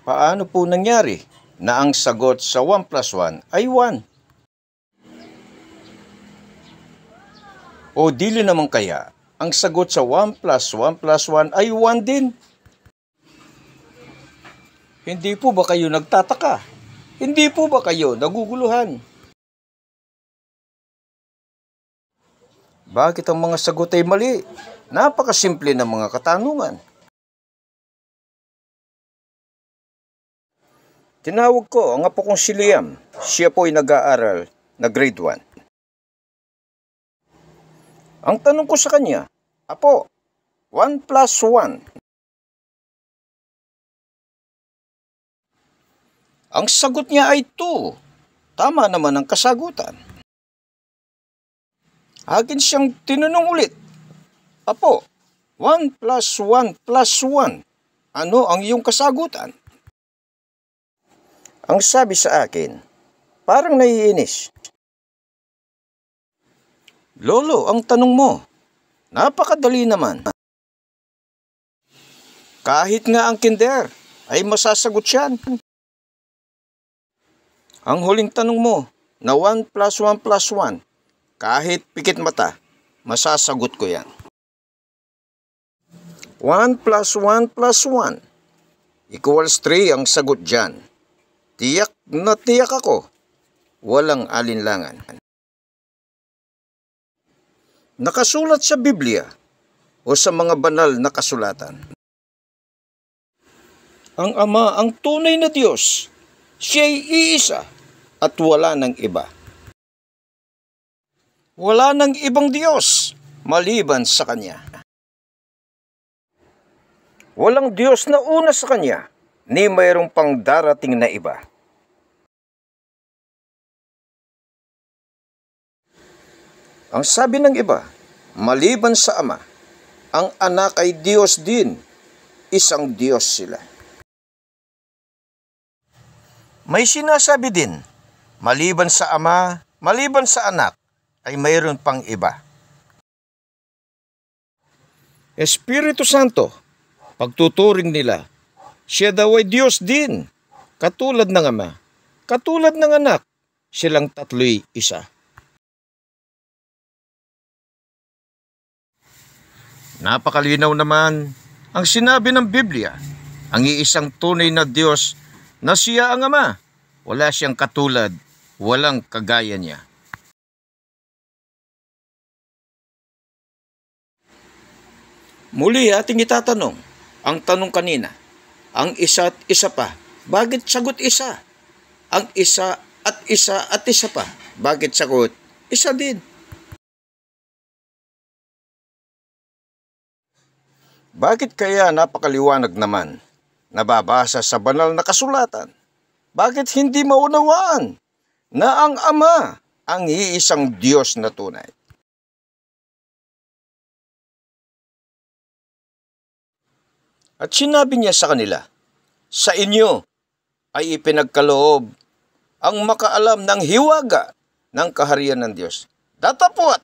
Paano po nangyari na ang sagot sa 1 plus 1 ay 1? O dili naman kaya ang sagot sa 1 plus 1 plus 1 ay 1 din? Hindi po ba kayo nagtataka? Hindi po ba kayo naguguluhan? Bakit ang mga sagot ay mali? Napakasimple ng mga katanungan. Tinawag ko ang apo kong si Liam. Siya po ay nag-aaral na grade 1. Ang tanong ko sa kanya, Apo, 1 plus 1. Ang sagot niya ay 2. Tama naman ang kasagutan. Akin siyang tinanong ulit, Apo, 1 plus 1 plus 1. Ano ang iyong kasagutan? Ang sabi sa akin, parang naiinis. Lolo, ang tanong mo, napakadali naman. Kahit nga ang kinder ay masasagot yan. Ang huling tanong mo na 1 plus 1 plus 1, kahit pikit mata, masasagot ko yan. 1 plus 1 plus 1 equals 3 ang sagot dyan. Tiyak na tiyak ako. Walang alinlangan. Nakasulat sa Biblia o sa mga banal na kasulatan. Ang Ama ang tunay na Diyos. Siya'y iisa at wala ng iba. Wala ng ibang Diyos maliban sa Kanya. Walang Diyos na una sa Kanya, ni mayroong pang darating na iba. Ang sabi ng iba, maliban sa Ama, ang Anak ay Diyos din, isang Diyos sila. May sinasabi din, maliban sa Ama, maliban sa Anak, ay mayroon pang iba. Espiritu Santo, pagtuturing nila, siya daw ay Diyos din, katulad ng Ama, katulad ng Anak, silang tatlo'y isa. Napakalinaw naman ang sinabi ng Biblia, ang iisang tunay na Diyos na siya ang Ama, wala siyang katulad, walang kagaya niya. Muli ating itatanong, ang tanong kanina, ang isa at isa pa, bakit sagot isa? Ang isa at isa pa, bakit sagot isa din? Bakit kaya napakaliwanag naman, nababasa sa banal na kasulatan? Bakit hindi maunawaan na ang Ama ang iisang Diyos na tunay? At sinabi niya sa kanila, sa inyo ay ipinagkaloob ang makaalam ng hiwaga ng kaharian ng Diyos. Datapwat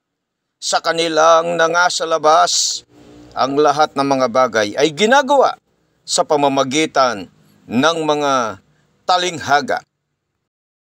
sa kanilang nangasa labas, ang lahat ng mga bagay ay ginagawa sa pamamagitan ng mga talinghaga.